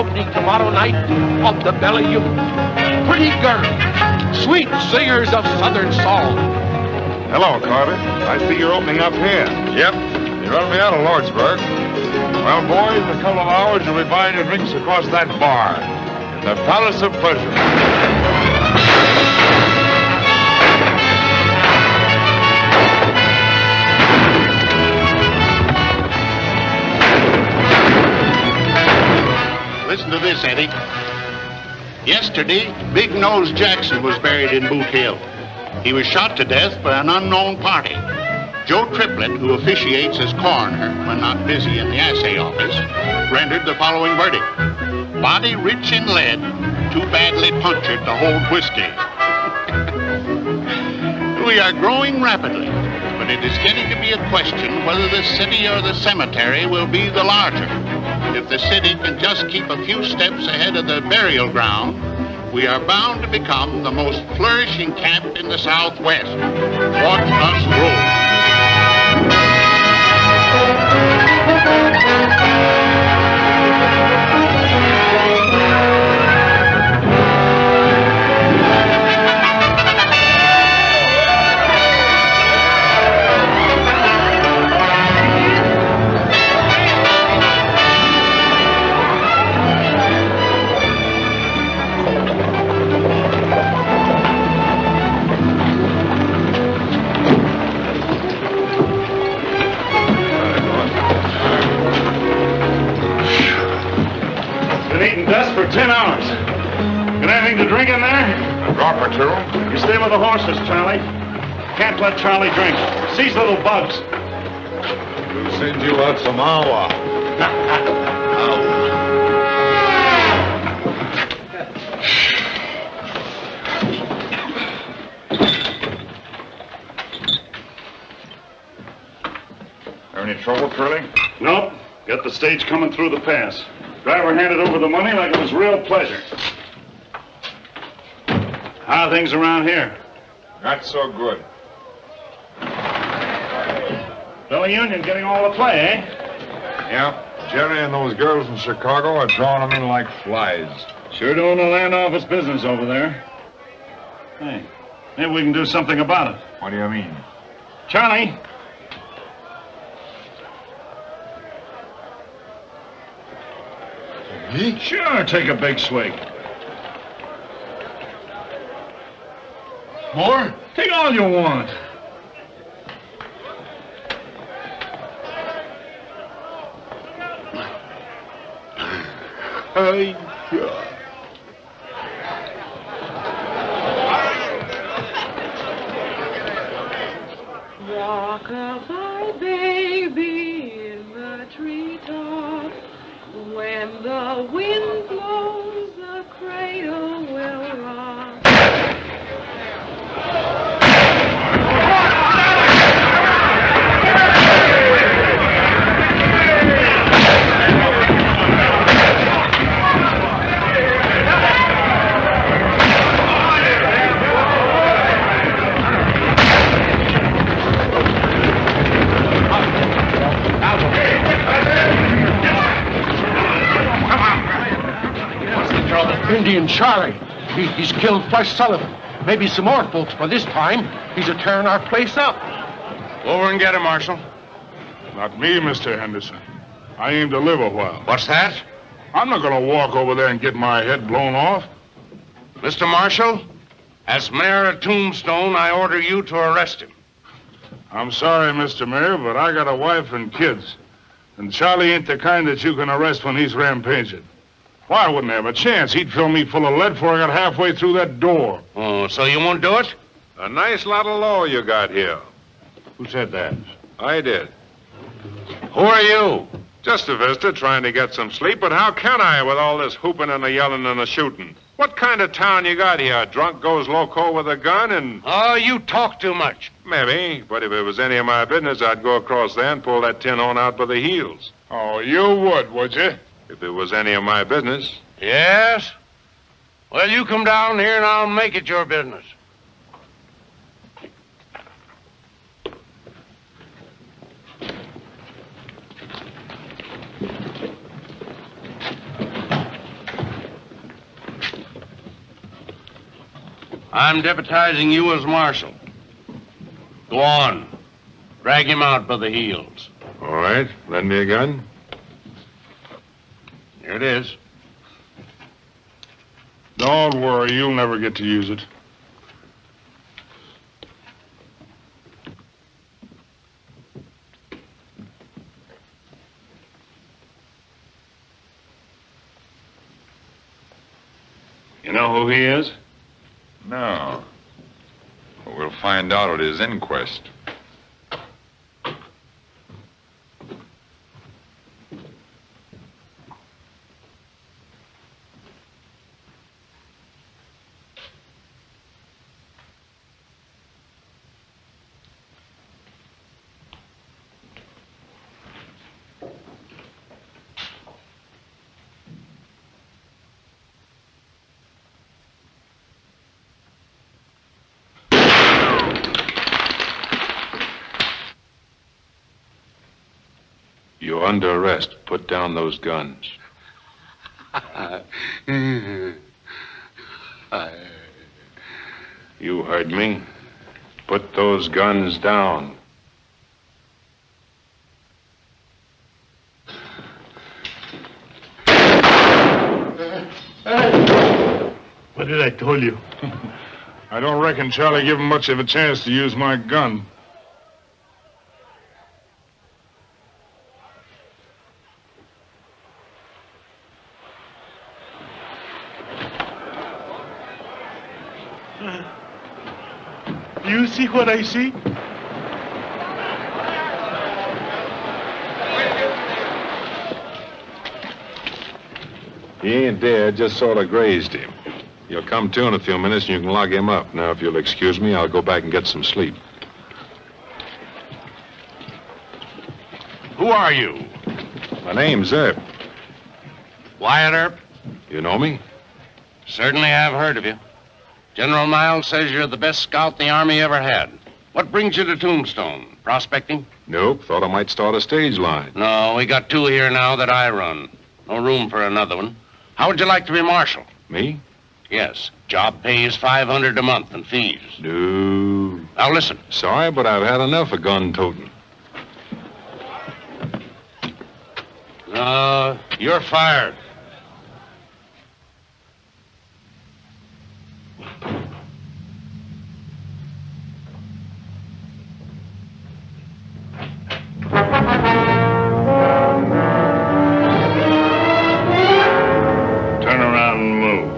opening tomorrow night of the Bellevue. Pretty girls, sweet singers of Southern song. Hello, Carter. I see you're opening up here. Yep. You run me out of Lordsburg. Well, boys, in a couple of hours, you'll be buying your drinks across that bar in the Palace of Pleasure. Listen to this, Eddie. Yesterday, Big Nose Jackson was buried in Boot Hill. He was shot to death by an unknown party. Joe Triplett, who officiates as coroner when not busy in the assay office, rendered the following verdict. Body rich in lead, too badly punctured to hold whiskey. We are growing rapidly, but it is getting to be a question whether the city or the cemetery will be the larger. If the city can just keep a few steps ahead of the burial ground, we are bound to become the most flourishing camp in the Southwest. Watch us grow. For 10 hours. Got anything to drink in there? A drop or two. You stay with the horses, Charlie. Can't let Charlie drink. Seize little bugs. We'll send you out some awa. Have any trouble, Curly? Nope. Got the stage coming through the pass. Driver handed over the money like it was real pleasure. How are things around here? Not so good. Fellow Union getting all the play, eh? Yeah. Jerry and those girls from Chicago are drawing them in like flies. Sure doing the land office business over there. Hey, maybe we can do something about it. What do you mean? Charlie. Me? Sure, take a big swig. More? Take all you want. Hey, Rock-a-bye, baby, in the treetops. When the wind blows, the cradle will rock. Indian Charlie. He's killed Flesh Sullivan. Maybe some more folks, but this time he's a tearing our place up. over and get him, Marshal. Not me, Mr. Henderson. I aim to live a while. What's that? I'm not going to walk over there and get my head blown off. Mr. Marshal, as mayor of Tombstone, I order you to arrest him. I'm sorry, Mr. Mayor, but I got a wife and kids. And Charlie ain't the kind that you can arrest when he's rampaging. Why, I wouldn't have a chance. He'd fill me full of lead before I got halfway through that door. Oh, so you won't do it? A nice lot of law you got here. Who said that? I did. Who are you? Just a visitor trying to get some sleep, but how can I with all this whooping and the yelling and the shooting? What kind of town you got here? A drunk goes loco with a gun and... Oh, you talk too much. Maybe, but if it was any of my business, I'd go across there and pull that tin horn out by the heels. Oh, you would you? If it was any of my business. Yes? Well, you come down here and I'll make it your business. I'm deputizing you as marshal. Go on. Drag him out by the heels. All right. Lend me a gun. Here it is. Don't worry, you'll never get to use it. You know who he is? No. But we'll find out at his inquest. You're under arrest. Put down those guns. You heard me. Put those guns down. What did I tell you? I don't reckon Charlie give him much of a chance to use my gun. You see what I see? He ain't dead, just sort of grazed him. You'll come to in a few minutes and you can lock him up. Now, if you'll excuse me, I'll go back and get some sleep. Who are you? My name's Eirb. Wyatt Eirb? You know me? Certainly have heard of you. General Miles says you're the best scout the Army ever had. What brings you to Tombstone? Prospecting? Nope, thought I might start a stage line. No, we got two here now that I run. No room for another one. How would you like to be marshal? Me? Yes. Job pays $500 a month and fees. No. Now listen. Sorry, but I've had enough of gun toting. You're fired. Turn around and move.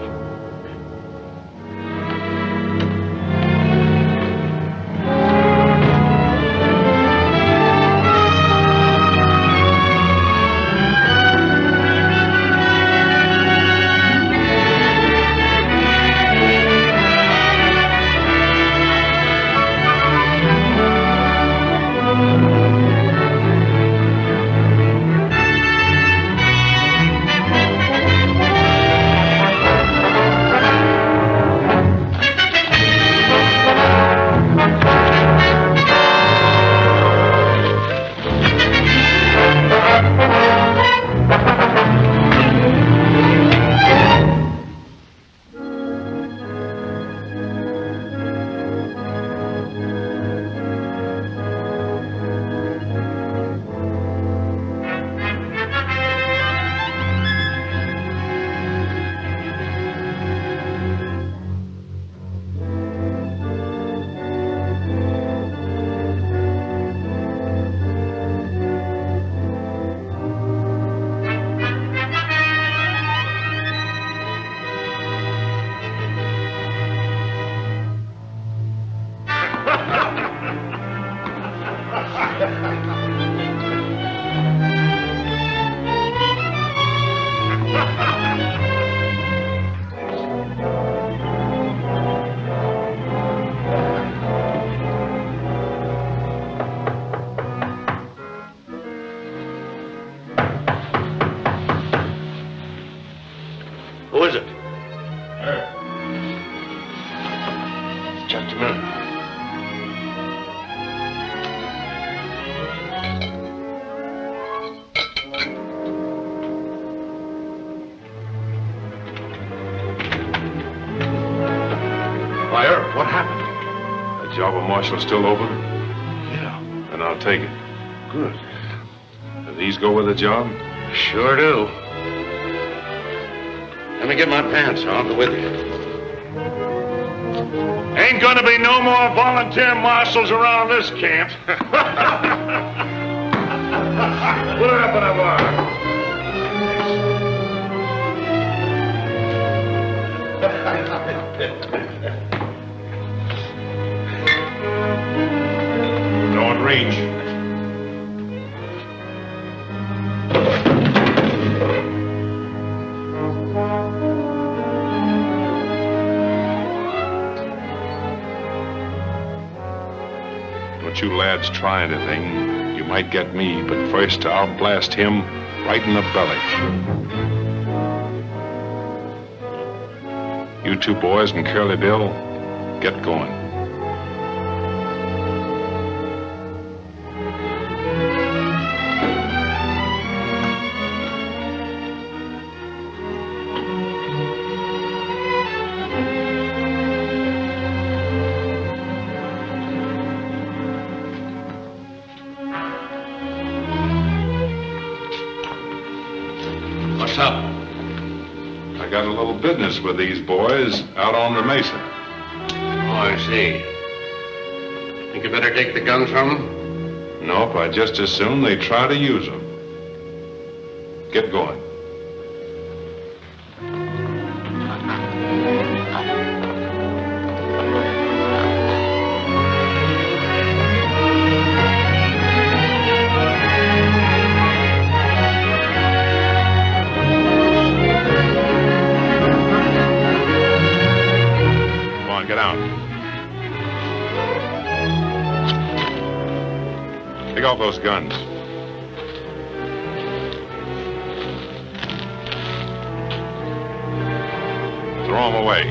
job of Marshall still open? Yeah. Then I'll take it. Good. Do these go with the job? Sure do. Let me get my pants. I'll go with you. Ain't gonna be no more volunteer marshals around this camp. Put it up in a bar. Don't reach. Don't you lads try anything. You might get me, but first I'll blast him right in the belly. You two boys and Curly Bill, get going. What's up? I got a little business with these boys out on the mesa. Oh, I see. Think you better take the guns from them? Nope, I'd just as soon they try to use them. Get going. Get out. Take off those guns. Throw them away.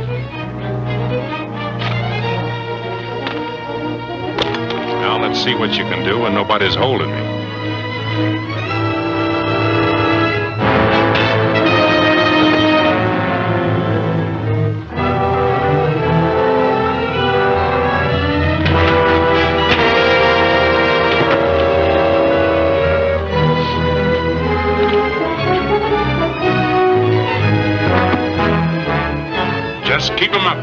Now let's see what you can do when nobody's holding me. Just keep them up.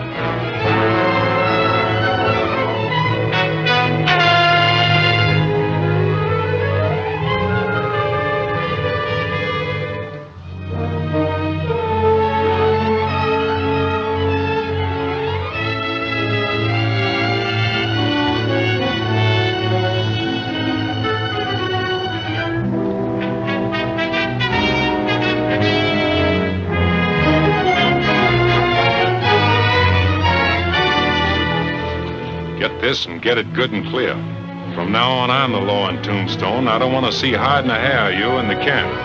This and get it good and clear. From now on, I'm the law in Tombstone. I don't want to see hiding a hair of you in the camp.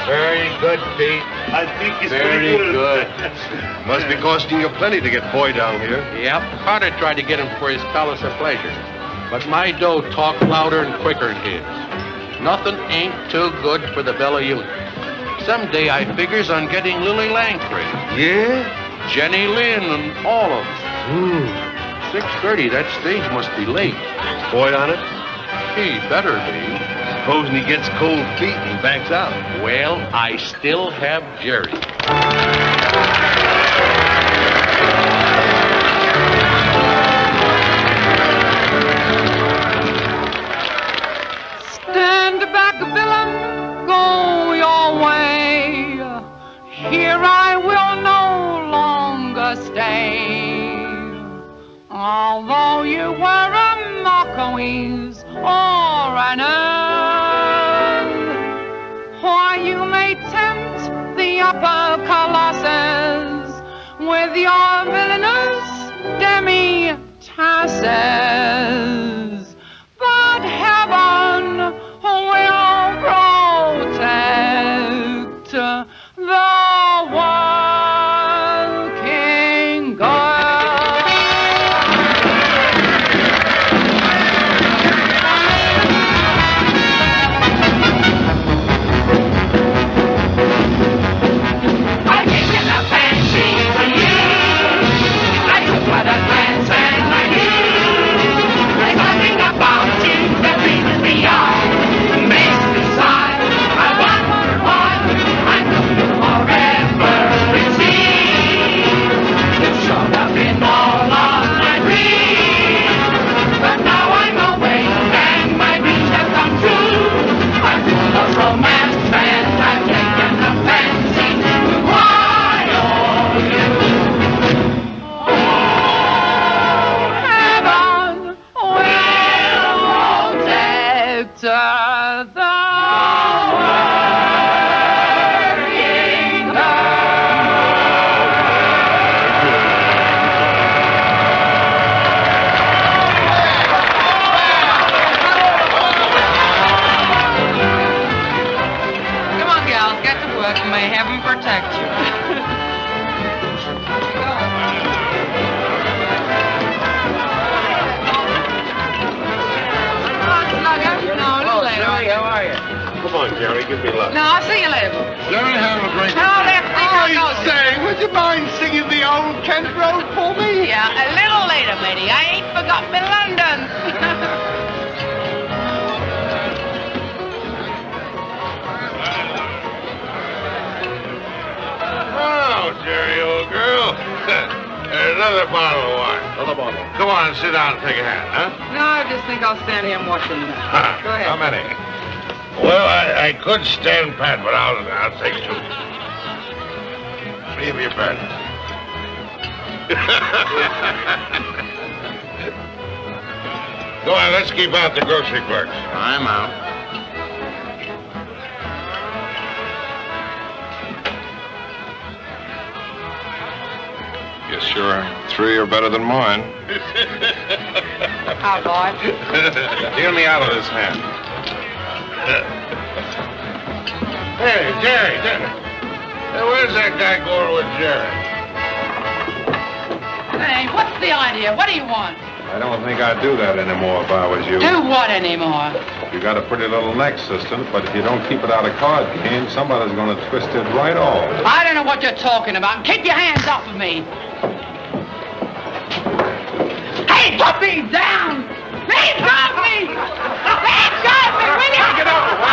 Very good, Pete. I think it's Very pretty good. Must be costing you plenty to get Boy down here. Yep, Carter tried to get him for his palace of pleasure. But my dough talked louder and quicker than his. Nothing ain't too good for the Bella Union. Someday I figures on getting Lily Langford. Yeah? Jenny Lynn and all of them. 6:30, that stage must be late. Boy on it? He better be. Supposing he gets cold feet and backs out. Well, I still have Jerry. Stand back, villain, go your way. Here I will no longer stay. Although you were a Marquis or an earl, why you may tempt the upper colossus with your villainous demi-tasses, but heaven will protect the may heaven protect you. Jerry, how are you? Come on, Jerry, give me luck. No, I'll see you later. Jerry, have a drink. No, let's Say, would you mind singing the old Kent Road for me? Yeah, a little later, Betty. I ain't forgot me London. Oh, Jerry, old girl. There's another bottle of wine. Another bottle. Come on, sit down and take a hand, huh? No, I just think I'll stand here and watch them now. Go ahead. How many? Well, I could stand pat, but I'll take two. Three of your bed. Go on, let's keep out the grocery clerks. I'm out. Guess sure, three are better than mine. How, boy? Deal me out of this hand. Hey, Jerry. Hey, where's that guy going with Jerry? Hey, what's the idea? What do you want? I don't think I'd do that anymore if I was you. Do what anymore? You got a pretty little neck, sister, but if you don't keep it out of card game, somebody's going to twist it right off. I don't know what you're talking about. Keep your hands off of me. Hey, put me down! Let go of me! Let go of me, will you? Get up!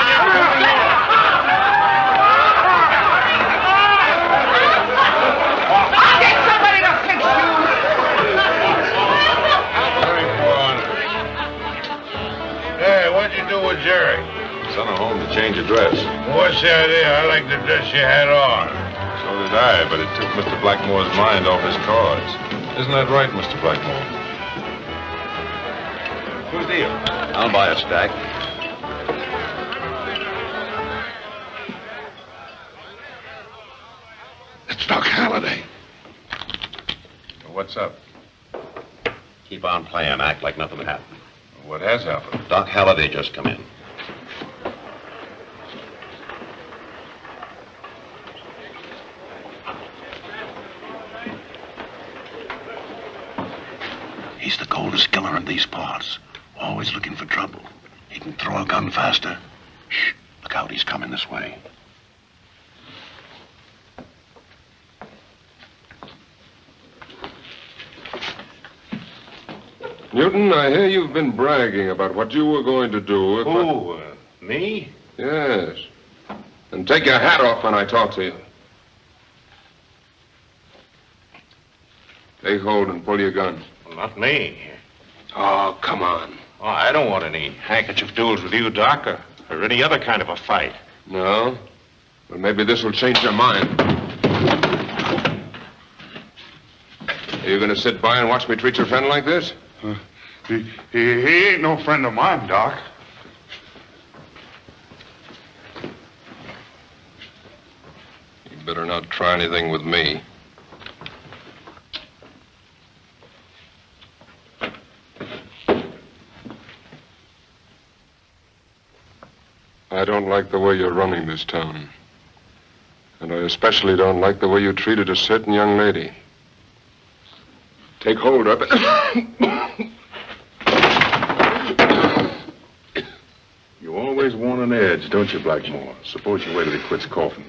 I'll get somebody to fix you! Hey, what'd you do with Jerry? Sent her home to change her dress. What's the idea? I like the dress you had on. So did I, but it took Mr. Blackmore's mind off his cards. Isn't that right, Mr. Blackmore? Good deal. I'll buy a stack. It's Doc Haliday. What's up? Keep on playing. Act like nothing happened. What has happened? Doc Haliday just come in. He's the coldest killer in these parts. Always looking for trouble. He can throw a gun faster. Shh, look out, he's coming this way. Newton, I hear you've been bragging about what you were going to do if Who, me? Yes. And take your hat off when I talk to you. Take hold and pull your gun. Well, not me. Oh, come on. Oh, I don't want any handkerchief duels with you, Doc, or any other kind of a fight. No? Well, maybe this will change your mind. Are you going to sit by and watch me treat your friend like this? He ain't no friend of mine, Doc. You better not try anything with me. I don't like the way you're running this town. And I especially don't like the way you treated a certain young lady. Take hold of it. You always want an edge, don't you, Blackmore? Suppose you wait till he quits coughing.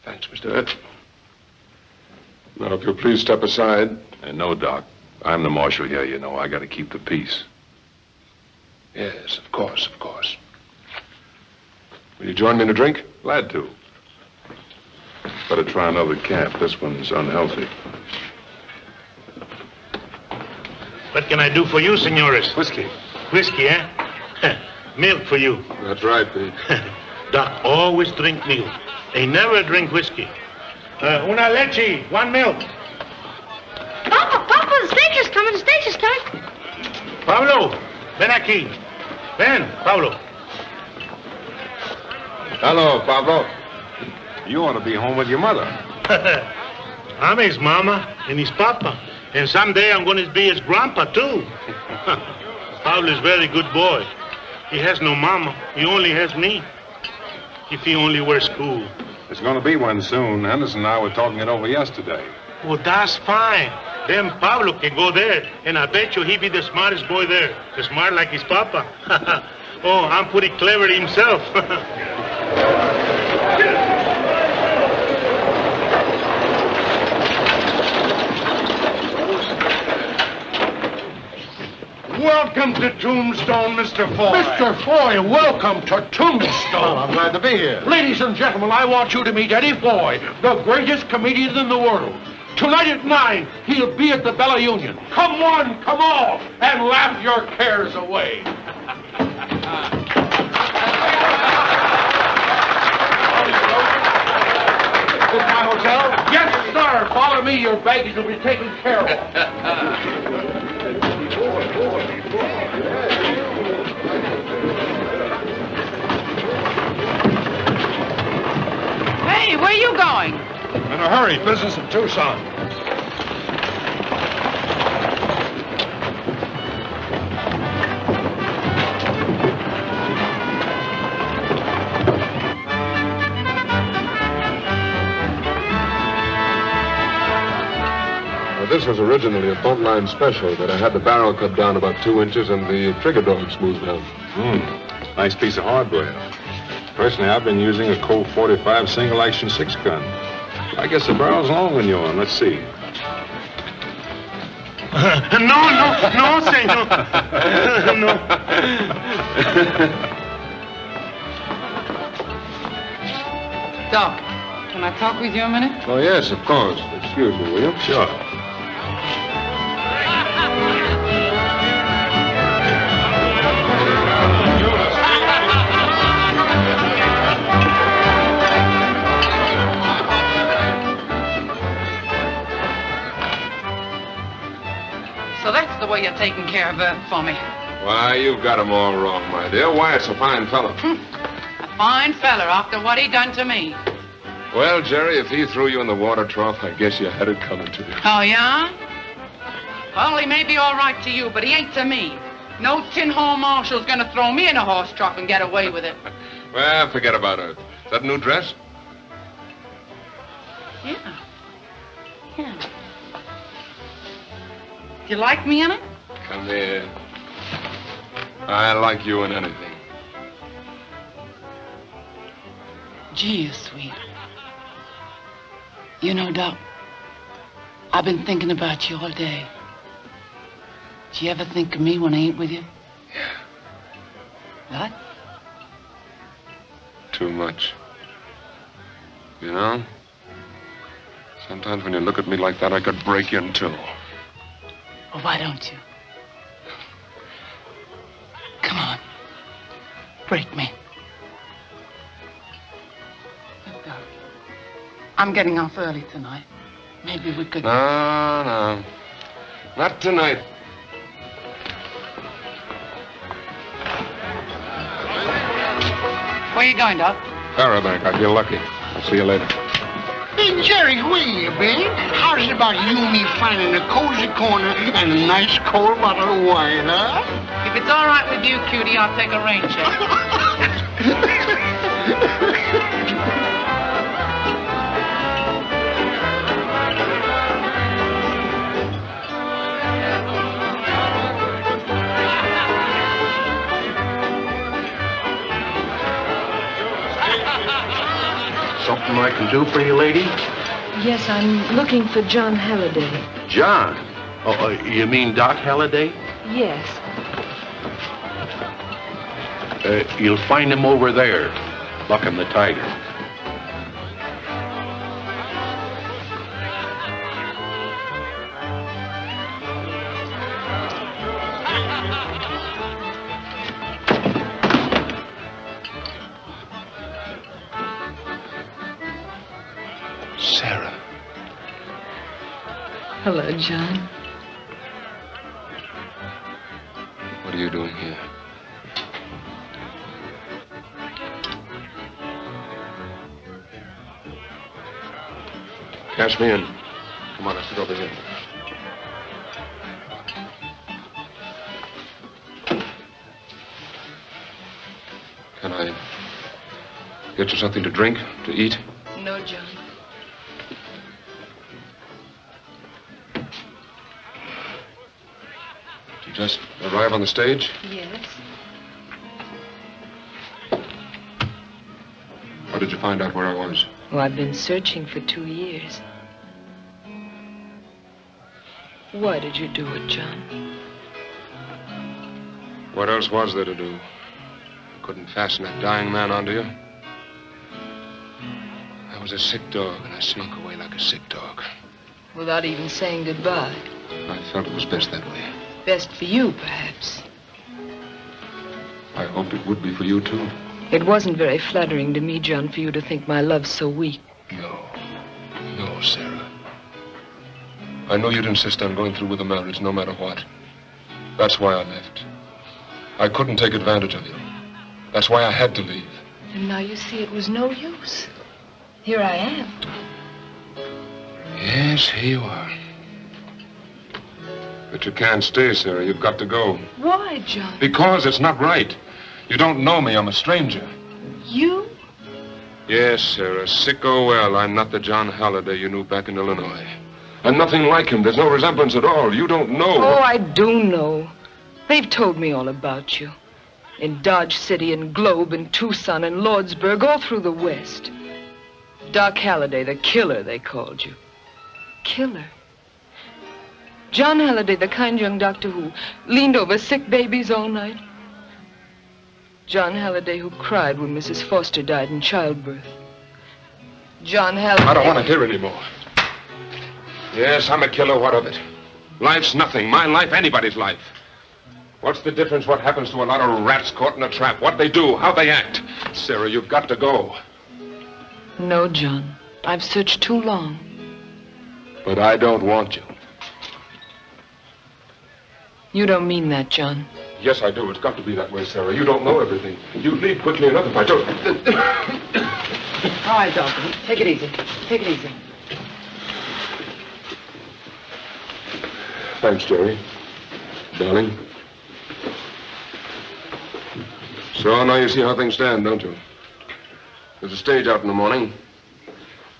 Thanks, Mr. Ed. Now, if you'll please step aside. No, Doc. I'm the marshal here, you know. I got to keep the peace. Yes, of course, of course. Will you join me in a drink? Glad to. Better try another camp. This one's unhealthy. What can I do for you, senores? Whiskey. Whiskey, eh? Milk for you. That's right, Pete. Doc always drink milk. They never drink whiskey. Una leche, one milk. Papa, the stage is coming, the stage is coming. Pablo, ven aquí. Ven, Pablo. Hello, Pablo. You ought to be home with your mother. I'm his mama and his papa. And someday I'm going to be his grandpa, too. Pablo is a very good boy. He has no mama. He only has me. If he only were school. There's going to be one soon. Henderson and I were talking it over yesterday. Well, that's fine. Then Pablo can go there, and I bet you he'd be the smartest boy there. As smart like his papa. Oh, I'm pretty clever himself. Welcome to Tombstone, Mr. Foy. Mr. Foy, welcome to Tombstone. Oh, I'm glad to be here. Ladies and gentlemen, I want you to meet Eddie Foy, the greatest comedian in the world. Tonight at 9, he'll be at the Bella Union. Come one, come all, and laugh your cares away. Is my hotel? Yes, sir. Follow me. Your baggage will be taken care of. Hey, where are you going? In a hurry. Business in Tucson. This was originally a buntline special, but I had the barrel cut down about 2 inches and the trigger dog smoothed down. Nice piece of hardware. Personally, I've been using a Colt 45 single-action 6-gun. I guess the barrel's long when you're on. Let's see. No, say no. No. Doc, can I talk with you a minute? Oh, yes, of course. Excuse me, will you? Sure. So that's the way you're taking care of Bert for me. Why, you've got him all wrong, my dear. Wyatt's a fine fellow. A fine fella after what he done to me. Well, Jerry, if he threw you in the water trough, I guess you had it coming to you. Oh, yeah? Well, he may be all right to you, but he ain't to me. No tin-hole marshal's gonna throw me in a horse trough and get away with it. Well, forget about it. Is that a new dress? Yeah. Yeah. Do you like me in it? Come here. I like you in anything. Gee, you're sweet. You know, Doc, I've been thinking about you all day. Do you ever think of me when I ain't with you? Yeah. What? Too much. You know, sometimes when you look at me like that, I could break in two. Well, why don't you? Come on. Break me. Look, Doc, I'm getting off early tonight. Maybe we could... No. Not tonight. Where you going, Doc? Parabank. I feel lucky. I'll see you later. Hey, Jerry, where you been? How's it about you and me finding a cozy corner and a nice cold bottle of wine, huh? If it's all right with you, cutie, I'll take a rain check. Something I can do for you, lady? Yes, I'm looking for John Haliday. John? Oh, you mean Doc Haliday? Yes. You'll find him over there, bucking the tiger. Sarah. Hello, John. What are you doing here? Cash me in. Come on, I sit over here. Can I get you something to drink, to eat? No, John. Did you just arrive on the stage? Yes. How did you find out where I was? Oh, I've been searching for 2 years. Why did you do it, John? What else was there to do? I couldn't fasten that dying man onto you. I was a sick dog, and I slunk away like a sick dog. Without even saying goodbye. I felt it was best that way. Best for you, perhaps. I hoped it would be for you, too. It wasn't very flattering to me, John, for you to think my love's so weak. No, Sarah. I know you'd insist on going through with the marriage no matter what. That's why I left. I couldn't take advantage of you. That's why I had to leave. And now you see it was no use. Here I am. Yes, here you are. But you can't stay, Sarah. You've got to go. Why, John? Because it's not right. You don't know me. I'm a stranger. You? Yes, Sarah. Sick or well, I'm not the John Haliday you knew back in Illinois. I'm nothing like him. There's no resemblance at all. You don't know. Oh, I do know. They've told me all about you. In Dodge City and Globe and Tucson and Lordsburg, all through the West. Doc Halliday, the killer, they called you. Killer? John Halliday, the kind young doctor who leaned over sick babies all night. John Halliday who cried when Mrs. Foster died in childbirth. John Halliday... I don't want to hear anymore. Yes, I'm a killer. What of it? Life's nothing. My life, anybody's life. What's the difference what happens to a lot of rats caught in a trap? What they do, how they act. Sarah, you've got to go. No, John. I've searched too long. But I don't want you. You don't mean that, John. Yes, I do. It's got to be that way, Sarah. You don't know everything. You'd leave quickly enough if I told you. All right, Doctor. Take it easy. Take it easy. Thanks, Jerry. Darling. So now you see how things stand, don't you? There's a stage out in the morning.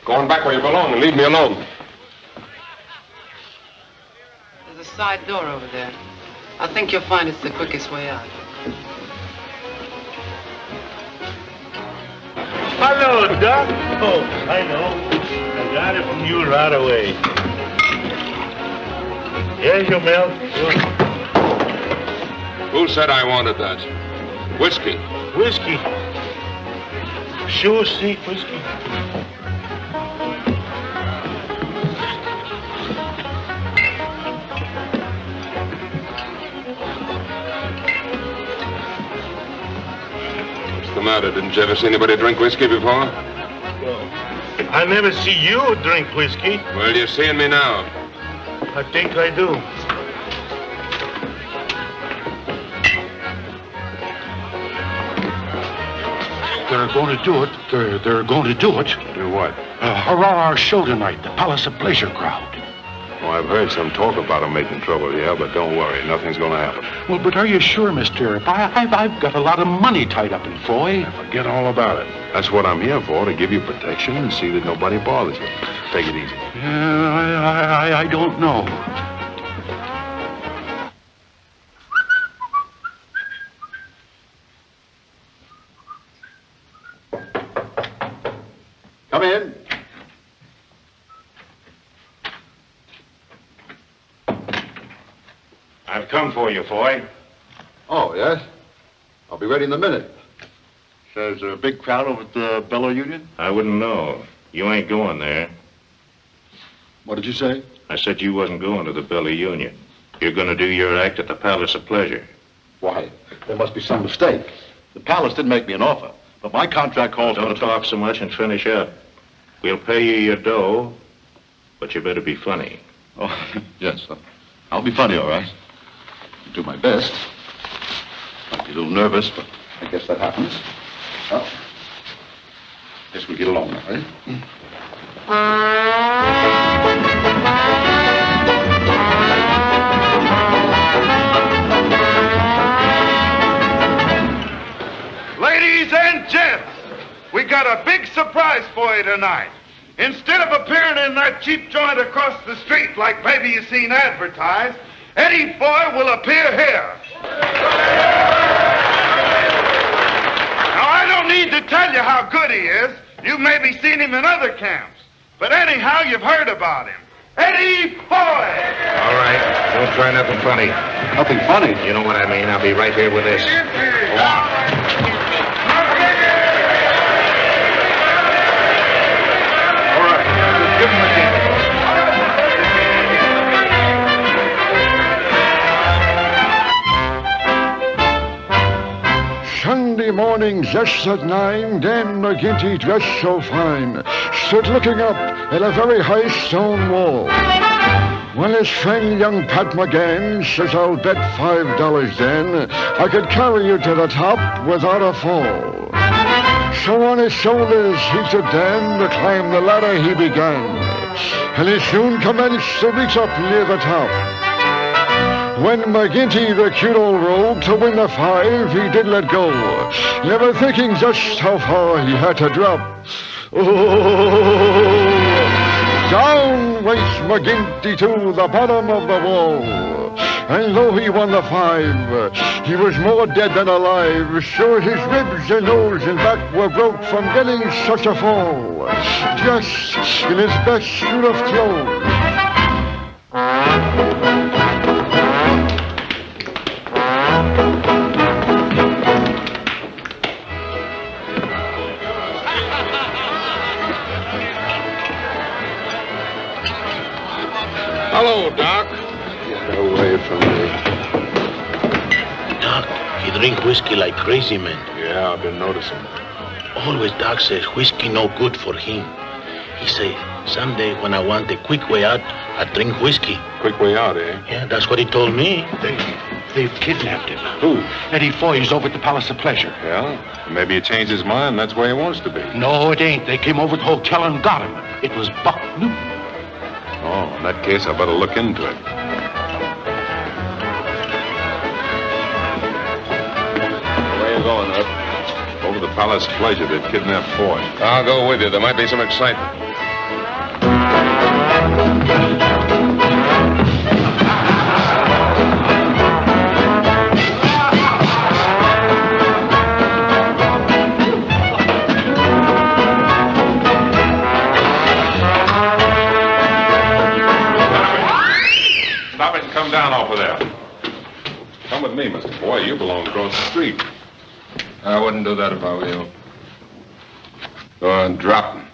Go on back where you belong and leave me alone. There's a side door over there. I think you'll find it's the quickest way out. Hello, Doc. Oh, I know. I got it from you right away. Here's your milk. Who said I wanted that? Whiskey. Whiskey. Sure, Steve, whiskey. What's the matter? Didn't you ever see anybody drink whiskey before? Well, I never see you drink whiskey. Well, you're seeing me now. I think I do. They're going to do it. They're going to do it. Do what? Hurrah our show tonight, the Palace of Pleasure crowd. Oh, I've heard some talk about them making trouble here, but don't worry. Nothing's going to happen. Well, but are you sure, Mr. Earp? I've got a lot of money tied up in Foy. Forget all about it. That's what I'm here for, to give you protection and see that nobody bothers you. Take it easy. I don't know. Come in. I've come for you, Foy. Oh, yes? I'll be ready in a minute. So is there a big crowd over at the Bellow Union? I wouldn't know. You ain't going there. What did you say? I said you wasn't going to the Bellow Union. You're going to do your act at the Palace of Pleasure. Why, there must be some mistake. The Palace did make me an offer, but my contract calls for... Don't talk so much and finish up. We'll pay you your dough, but you better be funny. Oh, yes, I'll be funny, all right. I'll do my best. Might be a little nervous, but I guess that happens. Well, guess we'll get along now, eh? Ladies we got a big surprise for you tonight. Instead of appearing in that cheap joint across the street like maybe you've seen advertised, Eddie Foy will appear here. Now, I don't need to tell you how good he is. You've maybe seen him in other camps. But anyhow, you've heard about him. Eddie Foy! All right, don't try nothing funny. Nothing funny? You know what I mean. I'll be right here with this. Go on. Sunday morning, just at 9, Dan McGinty, dressed so fine, stood looking up at a very high stone wall. When his friend young Pat McGann says, I'll bet $5, Dan, I could carry you to the top without a fall. So on his shoulders he took Dan, to climb the ladder he began, and he soon commenced to reach up near the top. When McGinty, the cute old rogue, to win the 5, he did let go, never thinking just how far he had to drop. Oh, down went McGinty to the bottom of the wall. And though he won the 5, he was more dead than alive. Sure, his ribs and nose and back were broke from getting such a fall, dressed in his best suit of clothes. Hello, Doc. Get away from me. Doc, he drink whiskey like crazy man. Yeah, I've been noticing. Always Doc says whiskey no good for him. He say, someday when I want a quick way out, I drink whiskey. Quick way out, eh? Yeah, that's what he told me. They've kidnapped him. Who? Eddie Foy is over at the Palace of Pleasure. Yeah? Maybe he changed his mind. That's where he wants to be. No, it ain't. They came over to the hotel and got him. It was Buck Newton. Oh, in that case, I better look into it. Where you going, Herb? Over the Palace of Pleasure. They've kidnapped Foy. I'll go with you. There might be some excitement. Stop it and come down off of there. Come with me, Mr. Foy. You belong across the street. I wouldn't do that if I were you. Go on, drop him.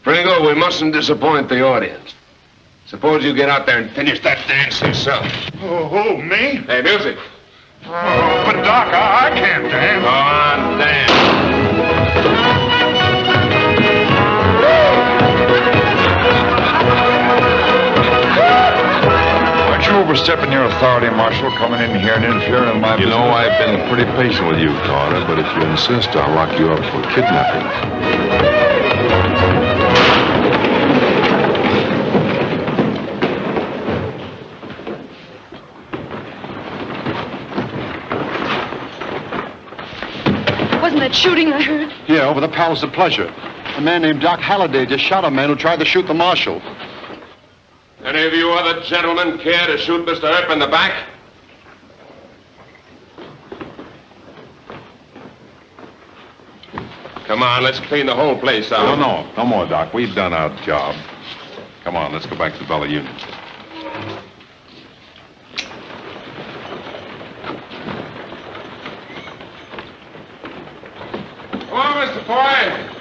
Pringle, we mustn't disappoint the audience. Suppose you get out there and finish that dance yourself. Oh, who, me? Hey, music. Oh, but Doc, I can't dance. Go on, dance. Aren't you overstepping your authority, Marshal, coming in here and interfering in my business? You know, I've been pretty patient with you, Carter, but if you insist, I'll lock you up for kidnapping. Wasn't that shooting I heard? Yeah, over the Palace of Pleasure. A man named Doc Haliday just shot a man who tried to shoot the Marshal. Any of you other gentlemen care to shoot Mr. Earp in the back? Come on, let's clean the whole place out. No more, Doc. We've done our job. Come on, let's go back to the Bella Union. Come on, Mr. Foy.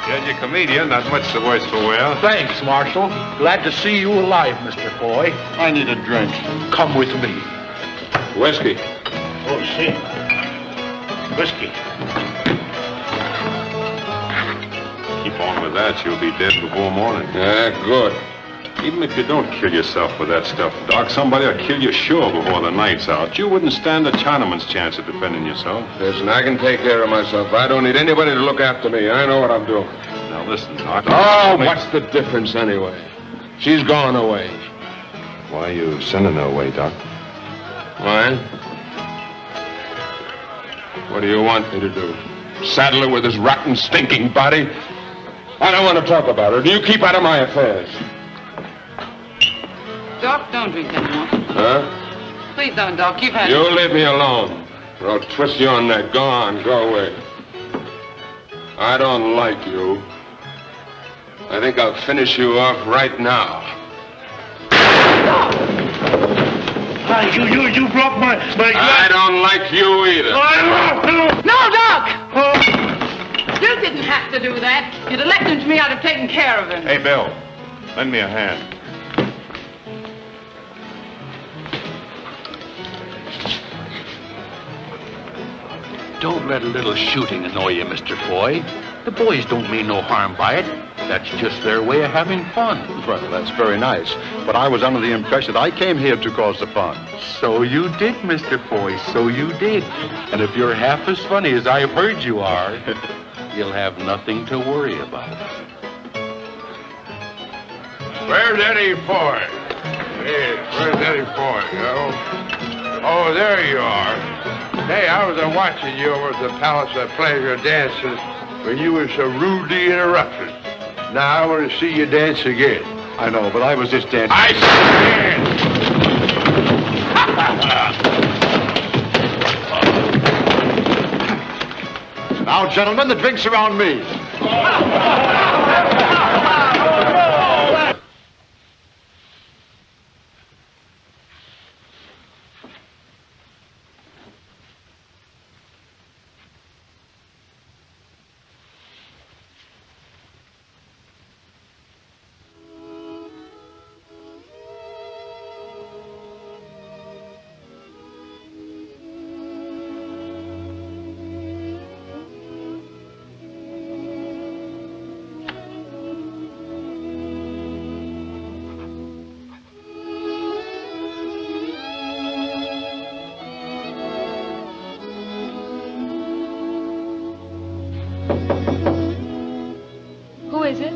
You're a comedian, not much the worse for wear. Thanks, Marshal. Glad to see you alive, Mr. Foy. I need a drink. Come with me. Whiskey. Oh, see. Whiskey. Keep on with that, you'll be dead before morning. Yeah, good. Even if you don't kill yourself with that stuff, Doc, somebody will kill you sure before the night's out. You wouldn't stand a Chinaman's chance of defending yourself. Listen, I can take care of myself. I don't need anybody to look after me. I know what I'm doing. Now listen, Doc. Oh, what's the difference anyway? She's gone away. Why are you sending her away, Doc? Why? What do you want me to do? Saddle her with his rotten, stinking body? I don't want to talk about her. Do you keep out of my affairs? Doc, don't drink anymore. Huh? Please don't, Doc. You've had You leave me alone, or I'll twist you on that. Go on, go away. I don't like you. I think I'll finish you off right now. You broke my... I don't like you either. No, Doc! You didn't have to do that. You'd have left him to me. I'd have taken care of him. Hey, Bill, lend me a hand. Don't let a little shooting annoy you, Mr. Foy. The boys don't mean no harm by it. That's just their way of having fun. Well, that's very nice. But I was under the impression that I came here to cause the fun. So you did, Mr. Foy, so you did. And if you're half as funny as I've heard you are, you'll have nothing to worry about. Where's Eddie Foy? Hey, where's Eddie Foy? Oh, there you are. Hey, I was watching you over at the Palace of Pleasure dances when you were so rudely interrupted. Now I want to see you dance again. I know, but I was just dancing. I stand! Now, gentlemen, the drink's around me. Who is it?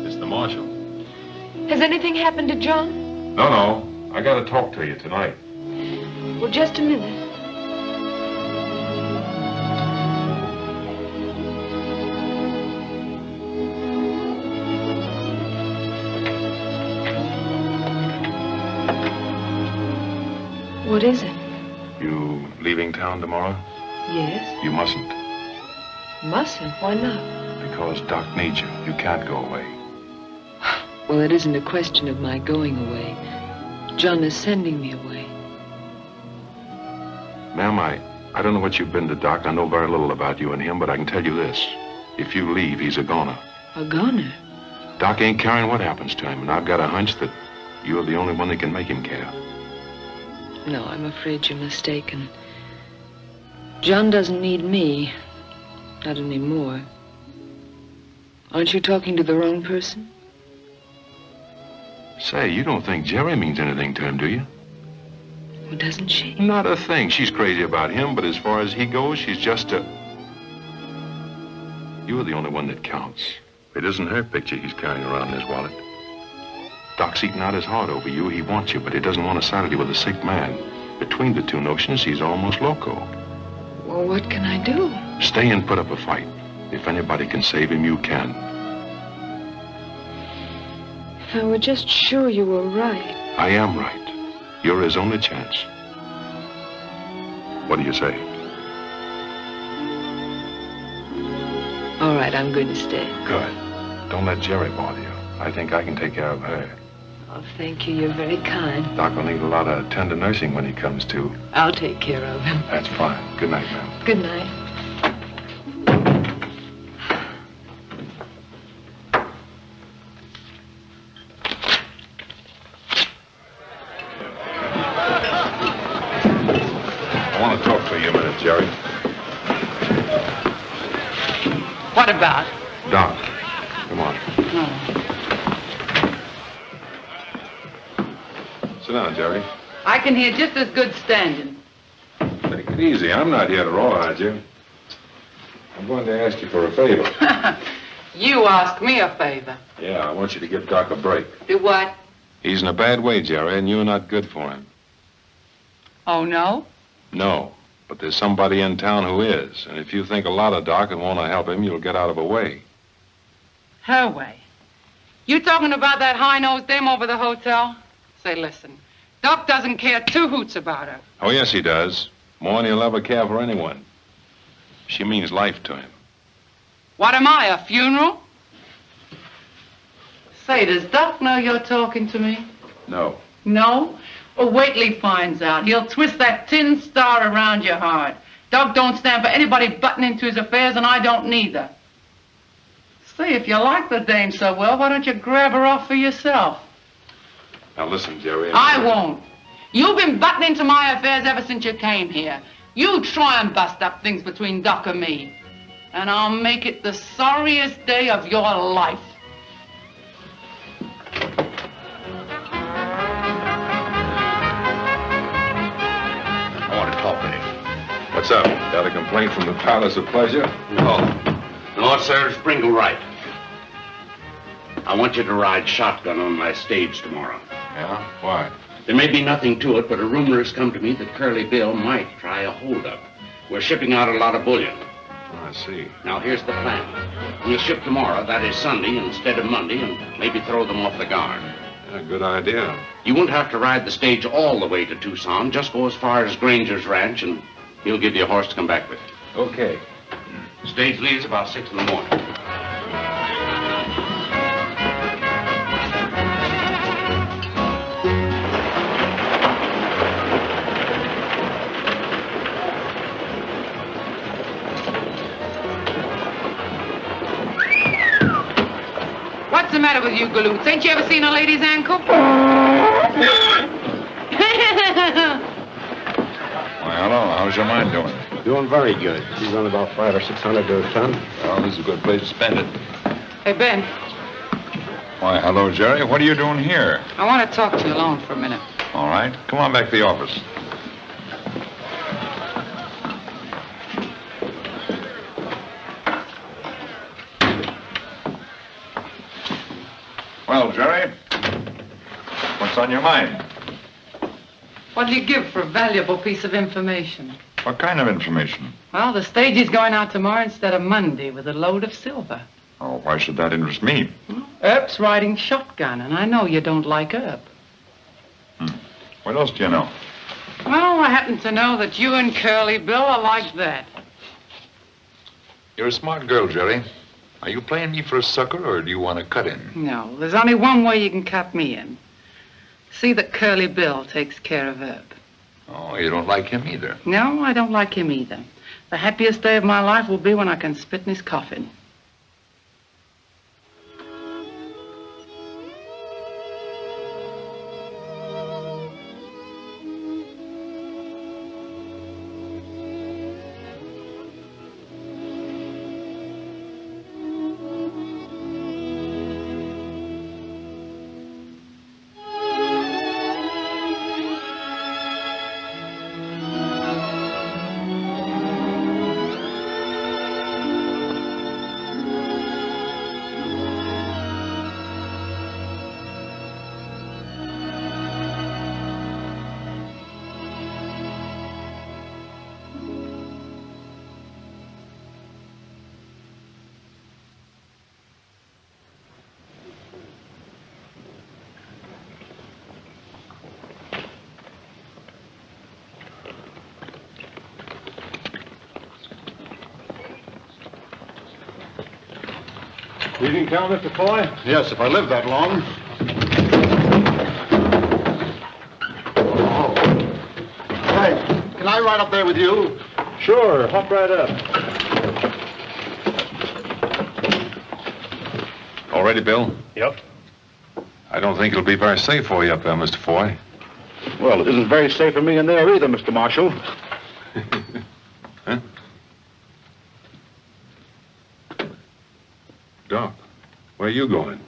It's the marshal. Has anything happened to John? No. I gotta talk to you tonight. Well, just a minute. What is it? You leaving town tomorrow? Yes. You mustn't. Mustn't? Why not? Because Doc needs you. You can't go away. Well, it isn't a question of my going away. John is sending me away. Ma'am, I don't know what you've been to Doc. I know very little about you and him, but I can tell you this. If you leave, he's a goner. A goner? Doc ain't caring what happens to him, and I've got a hunch that you're the only one that can make him care. No, I'm afraid you're mistaken. John doesn't need me. Not anymore. Aren't you talking to the wrong person? Say, you don't think Jerry means anything to him, do you? Well, doesn't she? Not a thing. She's crazy about him, but as far as he goes, she's just a... You're the only one that counts. It isn't her picture he's carrying around in his wallet. Doc's eating out his heart over you. He wants you, but he doesn't want to saddle you with a sick man. Between the two notions, he's almost loco. Well, what can I do? Stay and put up a fight. If anybody can save him, you can. If I were just sure you were right. I am right. You're his only chance. What do you say? All right, I'm going to stay. Good. Don't let Jerry bother you. I think I can take care of her. Oh, thank you. You're very kind. Doc will need a lot of tender nursing when he comes to. I'll take care of him. That's fine. Good night, ma'am. Good night. I want to talk to you a minute, Jerry. What about? Doc, come on. Sit down, Jerry. I can hear just as good standing. Take it easy. I'm not here to rawhide you. I'm going to ask you for a favor. You ask me a favor. Yeah, I want you to give Doc a break. Do what? He's in a bad way, Jerry, and you're not good for him. Oh, no? No, but there's somebody in town who is. And if you think a lot of Doc and want to help him, you'll get out of her way. Her way? You talking about that high-nosed dame over the hotel? Say, listen, Doc doesn't care two hoots about her. Oh, yes, he does. More than he'll ever care for anyone. She means life to him. What am I, a funeral? Say, does Doc know you're talking to me? No. No? Well, wait till he finds out. He'll twist that tin star around your heart. Doc don't stand for anybody butting into his affairs, and I don't neither. Say, if you like the dame so well, why don't you grab her off for yourself? Now, listen, Jerry. I won't. You've been butting into my affairs ever since you came here. You try and bust up things between Doc and me, and I'll make it the sorriest day of your life. I want to talk with you. What's up? Got a complaint from the Palace of Pleasure? No, sir, Springle right. I want you to ride shotgun on my stage tomorrow. Yeah? Why? There may be nothing to it, but a rumor has come to me that Curly Bill might try a holdup. We're shipping out a lot of bullion. Oh, I see. Now, here's the plan. We'll ship tomorrow, that is Sunday, instead of Monday, and maybe throw them off the guard. Yeah, good idea. You won't have to ride the stage all the way to Tucson. Just go as far as Granger's ranch, and he'll give you a horse to come back with. Okay. Stage leaves about 6 in the morning. What's the matter with you, galoots? Ain't you ever seen a lady's ankle? Why, hello. How's your mind doing? Doing very good. She's on about 500 or 600 to a ton. Well, this is a good place to spend it. Hey, Ben, Why, hello, Jerry. What are you doing here? I want to talk to you alone for a minute. All right. Come on back to the office. Well, Jerry, what's on your mind? What'll you give for a valuable piece of information? What kind of information? Well, the stage is going out tomorrow instead of Monday with a load of silver. Oh, why should that interest me? Erb's riding shotgun, and I know you don't like Erb. What else do you know? Well, I happen to know that you and Curly Bill are like that. You're a smart girl, Jerry. Are you playing me for a sucker, or do you want to cut in? No, there's only one way you can cut me in. See that Curly Bill takes care of Erb. Oh, you don't like him either. No, I don't like him either. The happiest day of my life will be when I can spit in his coffin. Evening, Cal, Mr. Foy? Yes, if I live that long. Oh. Hey, can I ride up there with you? Sure, hop right up. All ready, Bill? Yep. I don't think it'll be very safe for you up there, Mr. Foy. Well, it isn't very safe for me in there either, Mr. Marshal. Huh? Doc, where are you going?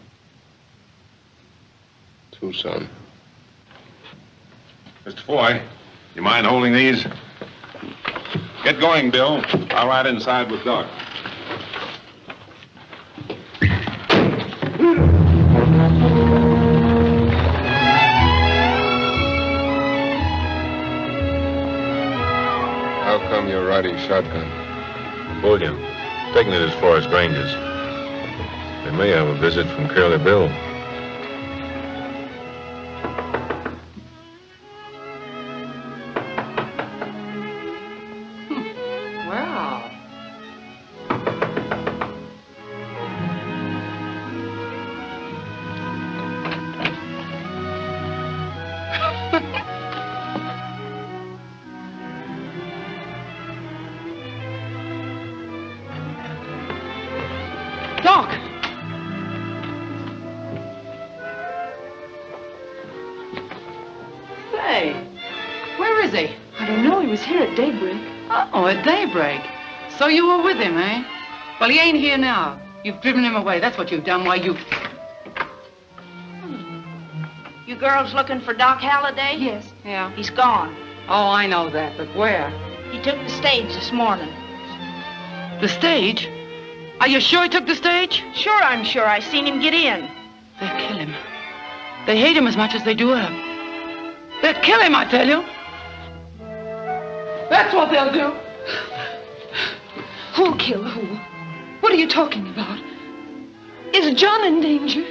Tucson. Mr. Foy, you mind holding these? Get going, Bill. I'll ride inside with Doc. How come you're riding shotgun? Bullion. Taking it as far as Granger's. They may have a visit from Curly Bill. Well. Doc! Say, where is he? I don't know. He was here at daybreak. Oh, at daybreak. So you were with him, eh? Well, he ain't here now. You've driven him away. That's what you've done. Why, you... You girls looking for Doc Halliday? Yes. Yeah. He's gone. Oh, I know that, but where? He took the stage this morning. The stage? Are you sure he took the stage? Sure, I'm sure. I seen him get in. They'll kill him. They hate him as much as they do her. They'll kill him, I tell you. That's what they'll do. Who'll kill who? What are you talking about? Is John in danger?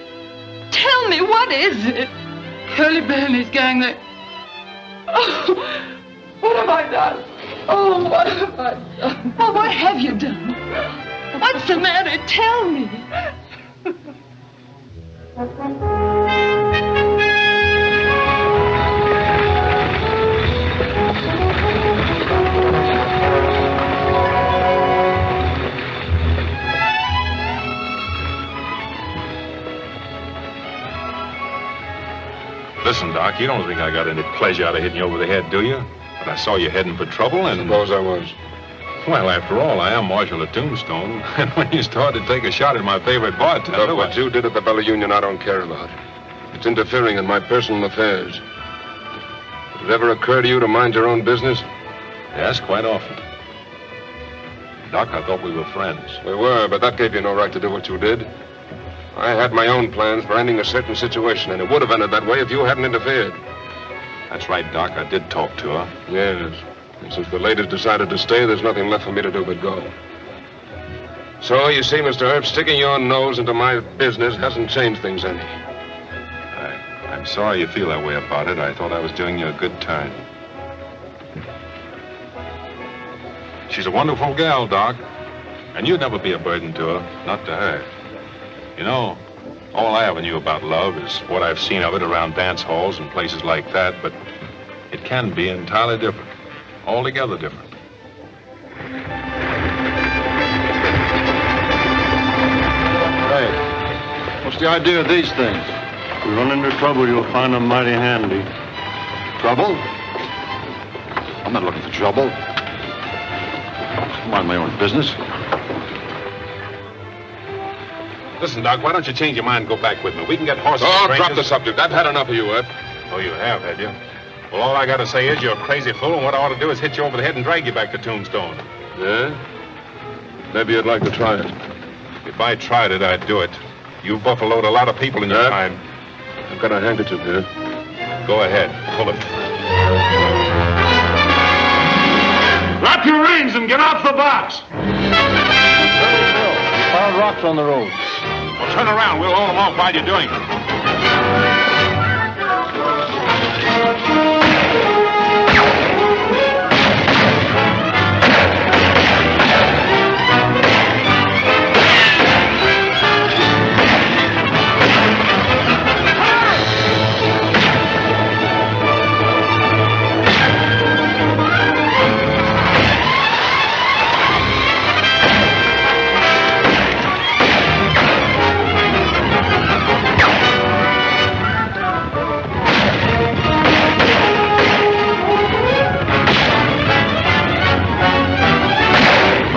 Tell me, what is it? Curly Bill and his gang, they... Oh, what have I done? Oh, what have I done? Well, what have you done? What's the matter? Tell me. Listen, Doc, you don't think I got any pleasure out of hitting you over the head, do you? But I saw you heading for trouble and... Suppose I was. Well, after all, I am Marshal of Tombstone. And when you started to take a shot at my favorite bartender... Look, what you did at the Bella Union, I don't care about. It's interfering in my personal affairs. Did it ever occur to you to mind your own business? Yes, quite often. Doc, I thought we were friends. We were, but that gave you no right to do what you did. I had my own plans for ending a certain situation, and it would have ended that way if you hadn't interfered. That's right, Doc. I did talk to her. Yes. And since the ladies decided to stay, there's nothing left for me to do but go. So, you see, Mr. Earp, sticking your nose into my business hasn't changed things any. I'm sorry you feel that way about it. I thought I was doing you a good turn. She's a wonderful gal, Doc. And you'd never be a burden to her, not to her. You know, all I ever knew about love is what I've seen of it around dance halls and places like that, but it can be entirely different. Altogether different. Hey, what's the idea of these things? If you run into trouble, you'll find them mighty handy. Trouble? I'm not looking for trouble. Mind my own business. Listen, Doc, why don't you change your mind and go back with me? We can get horses. Oh, drop the subject. I've had enough of you, Earp. Oh, you have you? Well, all I got to say is you're a crazy fool, and what I ought to do is hit you over the head and drag you back to Tombstone. Yeah? Maybe you'd like to try it. If I tried it, I'd do it. You buffaloed a lot of people in your time. I've got a handkerchief here. Go ahead. Pull it. Drop your reins and get off the box. Found rocks on the road. Well, turn around. We'll hold them off while you're doing it.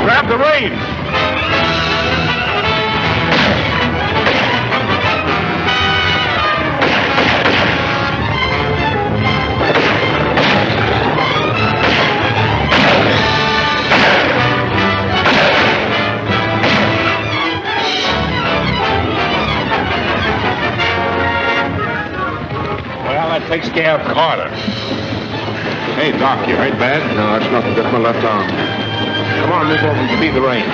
Grab the reins. takes care of Carter. Hey, Doc, you hurt bad? No, it's nothing. Just my left arm. Come on, move over and speed the range.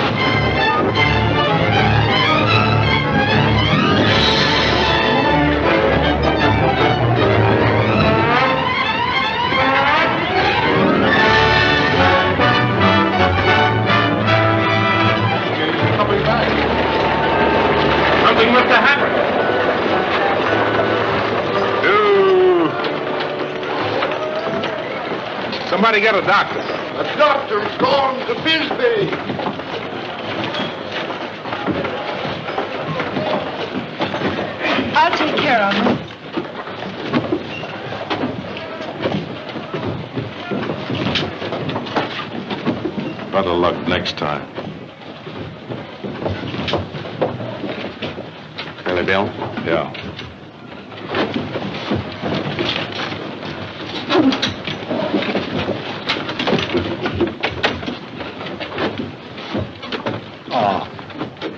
Something must have happened. Somebody get a doctor. A doctor's gone to Bisbee. I'll take care of him. Better luck next time. Really, Bill? Yeah.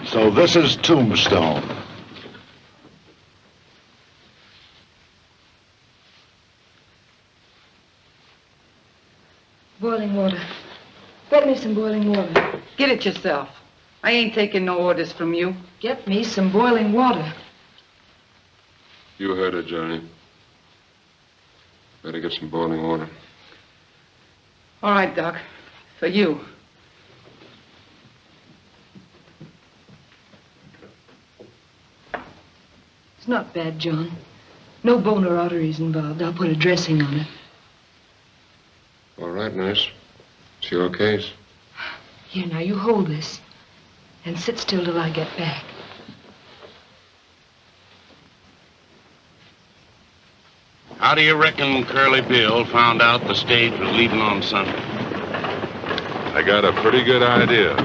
So this is Tombstone. Boiling water. Get me some boiling water. Get it yourself. I ain't taking no orders from you. Get me some boiling water. You heard her, Johnny. Better get some boiling water. All right, Doc. For you. It's not bad, John. No bone or arteries involved. I'll put a dressing on it. All right, nurse. It's your case. Here, now, you hold this. And sit still till I get back. How do you reckon Curly Bill found out the stage was leaving on Sunday? I got a pretty good idea.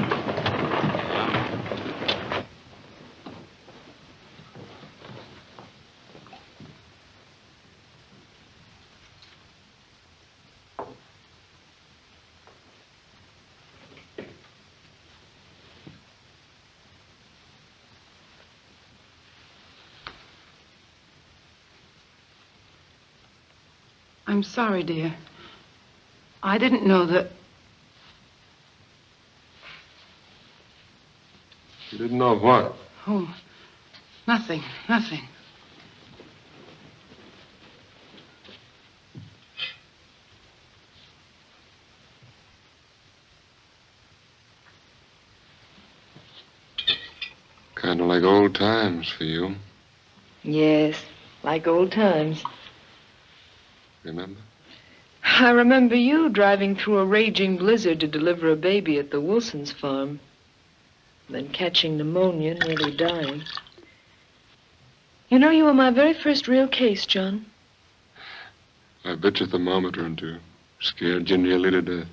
I'm sorry, dear. I didn't know that... You didn't know what? Oh, nothing. Kind of like old times for you. Yes, like old times. Remember? I remember you driving through a raging blizzard to deliver a baby at the Wilson's farm. Then catching pneumonia, nearly dying. You know, you were my very first real case, John. I bit your thermometer into. Scared you nearly to death.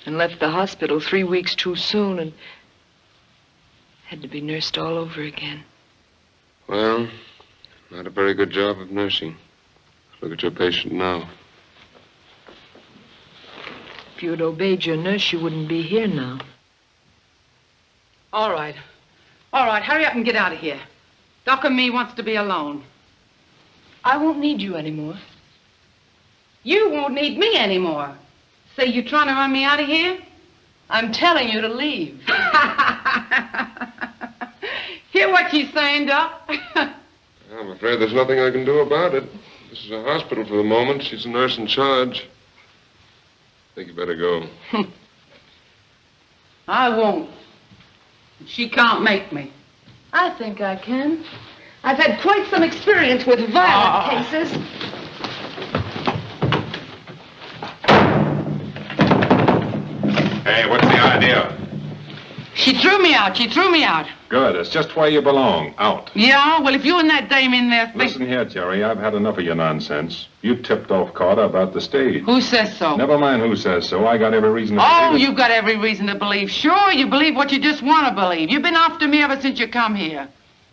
And left the hospital 3 weeks too soon and had to be nursed all over again. Well, not a very good job of nursing. Look at your patient now. If you had obeyed your nurse, you wouldn't be here now. All right, hurry up and get out of here. Doc and me wants to be alone. I won't need you anymore. You won't need me anymore. Say, you trying to run me out of here? I'm telling you to leave. Hear what she's saying, Doc? I'm afraid there's nothing I can do about it. This is a hospital for the moment. She's the nurse in charge. I think you better go. I won't. She can't make me. I think I can. I've had quite some experience with violent cases. Hey, what's the idea? She threw me out. Good. It's just where you belong. Out. Yeah? Well, if you and that dame in there think... Listen here, Jerry. I've had enough of your nonsense. You tipped off Carter about the stage. Who says so? Never mind who says so. I got every reason to Oh, believe it. you've got every reason to believe. Sure, you believe what you just want to believe. You've been after me ever since you come here.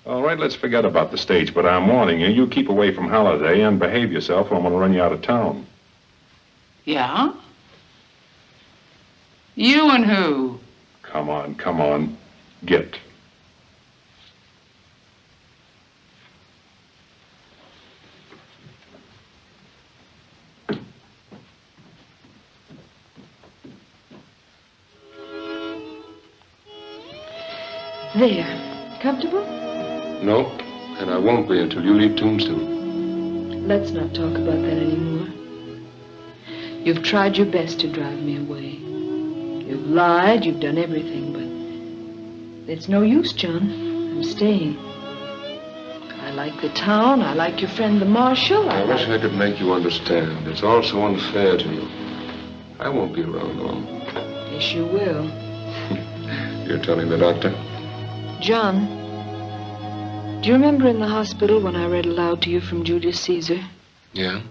All right, let's forget about the stage, but I'm warning you. You keep away from Holiday and behave yourself or I'm going to run you out of town. Yeah? You and who? Come on. Get. There. Comfortable? No, and I won't be until you leave Tombstone. Let's not talk about that anymore. You've tried your best to drive me away. You've lied, you've done everything, but it's no use, John. I'm staying. I like the town, I like your friend the Marshal. I wish I could make you understand. It's all so unfair to you. I won't be around long. Yes, you will. You're telling the doctor? John, do you remember in the hospital when I read aloud to you from Julius Caesar? Yeah?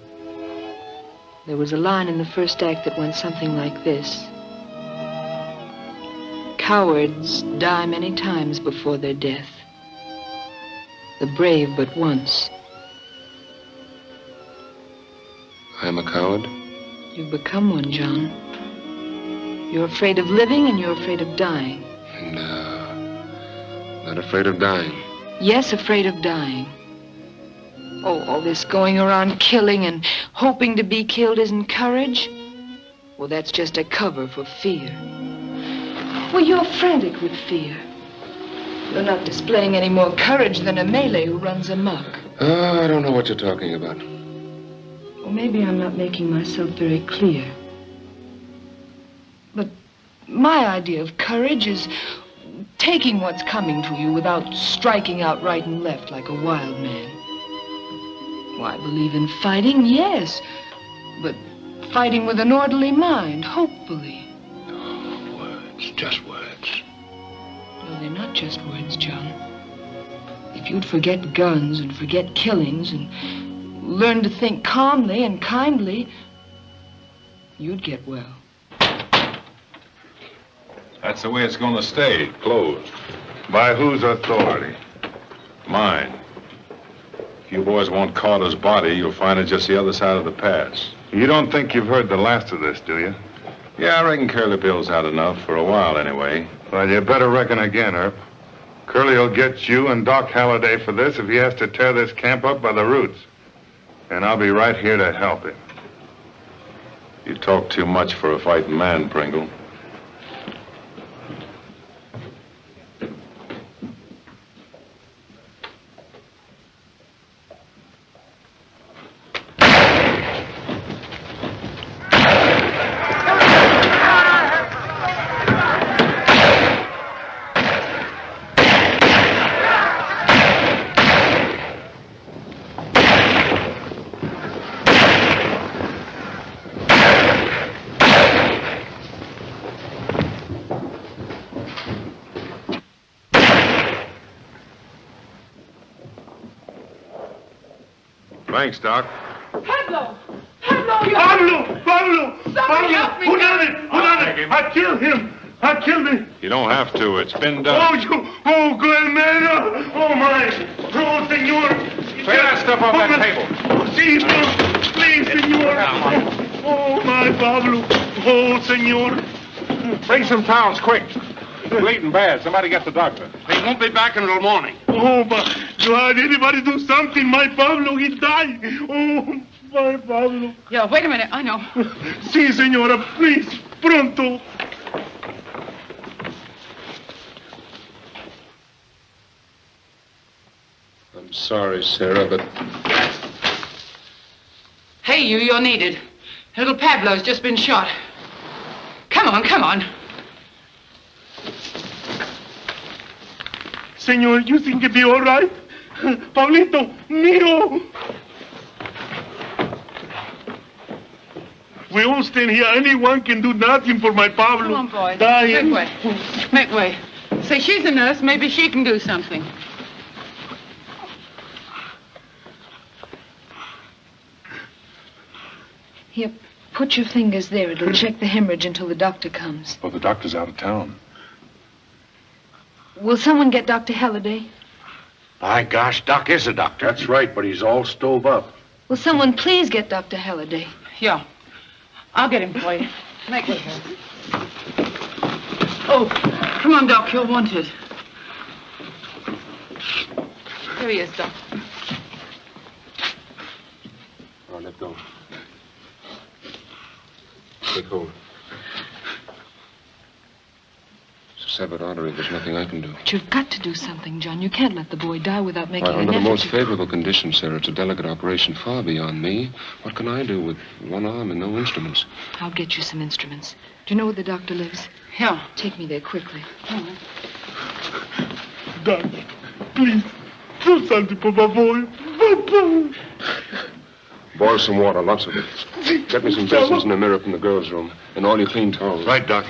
There was a line in the first act that went something like this. Cowards die many times before their death. The brave but once. I'm a coward? You've become one, John. You're afraid of living and you're afraid of dying. No. Not afraid of dying. Yes, afraid of dying. Oh, all this going around killing and hoping to be killed isn't courage? Well, that's just a cover for fear. Well, you're frantic with fear. You're not displaying any more courage than a Malay who runs amok. Oh, I don't know what you're talking about. Well, maybe I'm not making myself very clear. But my idea of courage is taking what's coming to you without striking out right and left like a wild man. Well, I believe in fighting, yes, but fighting with an orderly mind, hopefully. Oh, words, just words. No, they're not just words, John. If you'd forget guns and forget killings and learn to think calmly and kindly, you'd get well. That's the way it's going to stay, closed. By whose authority? Mine. If you boys want Carter's body, you'll find it just the other side of the pass. You don't think you've heard the last of this, do you? Yeah, I reckon Curly Bill's had enough, for a while anyway. Well, you better reckon again, Earp. Curly will get you and Doc Halliday for this if he has to tear this camp up by the roots. And I'll be right here to help him. You talk too much for a fighting man, Pringle. Thanks, Doc. Pablo! Pablo, you... Pablo! Somebody help me! Who done it? Who done it? I killed him! I killed him! You don't have to. It's been done. Good man! Oh, my! Oh, senor! Clear that stuff off that table. Please, senor! Oh, my Pablo! Oh, senor! Bring some towels, quick. He's bleeding bad. Somebody get the doctor. He won't be back until morning. Oh, but God, anybody do something. My Pablo, he died. Oh, my Pablo. Yeah, wait a minute. I know. Si, senora, please, pronto. I'm sorry, Sarah, but... Hey, you're needed. Little Pablo's just been shot. Come on, come on. Senor, you think it'll be all right? Pablito, mío. We all stand here. Anyone can do nothing for my Pablo. Come on, boys. Dying. Make way. Make way. Say, she's a nurse. Maybe she can do something. Here, put your fingers there. It'll check the hemorrhage until the doctor comes. Well, the doctor's out of town. Will someone get Dr. Halliday? My gosh, Doc is a doctor. That's right, but he's all stove up. Will someone please get Dr. Halliday? Yeah. I'll get him for you. Make way. Oh, come on, Doc. You're wanted. Here he is, Doc. Oh, let go. Take hold. severed artery. There's nothing I can do. But you've got to do something, John. You can't let the boy die without making an Under the effort. most favorable conditions, Sarah, it's a delicate operation far beyond me. What can I do with one arm and no instruments? I'll get you some instruments. Do you know where the doctor lives? Yeah. Take me there quickly. Doc, please, do something for my boy. Papa. Boil some water, lots of it. Get me some basins and a mirror from the girls' room, and all your clean towels. Right, Doc.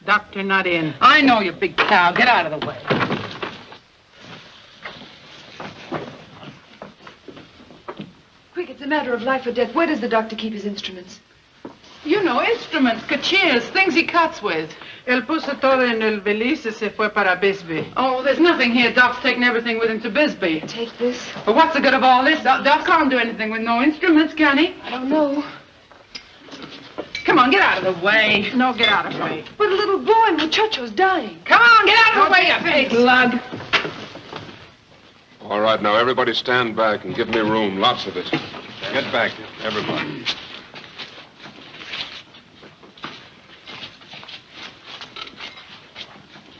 Doctor not in. I know, you big cow. Get out of the way. Quick, it's a matter of life or death. Where does the doctor keep his instruments? You know, instruments, cachiers, things he cuts with. Él puso todo en el valise y se fue para Bisbee. Oh, there's nothing here. Doc's taking everything with him to Bisbee. Take this? But what's the good of all this? Doc can't do anything with no instruments, can he? I don't know. Come on, get out of the way. No, get out of the way. But a little boy, muchacho's dying. Come on, get out of the way, you big lug. All right, now, everybody stand back and give me room. Lots of it. Get back, everybody.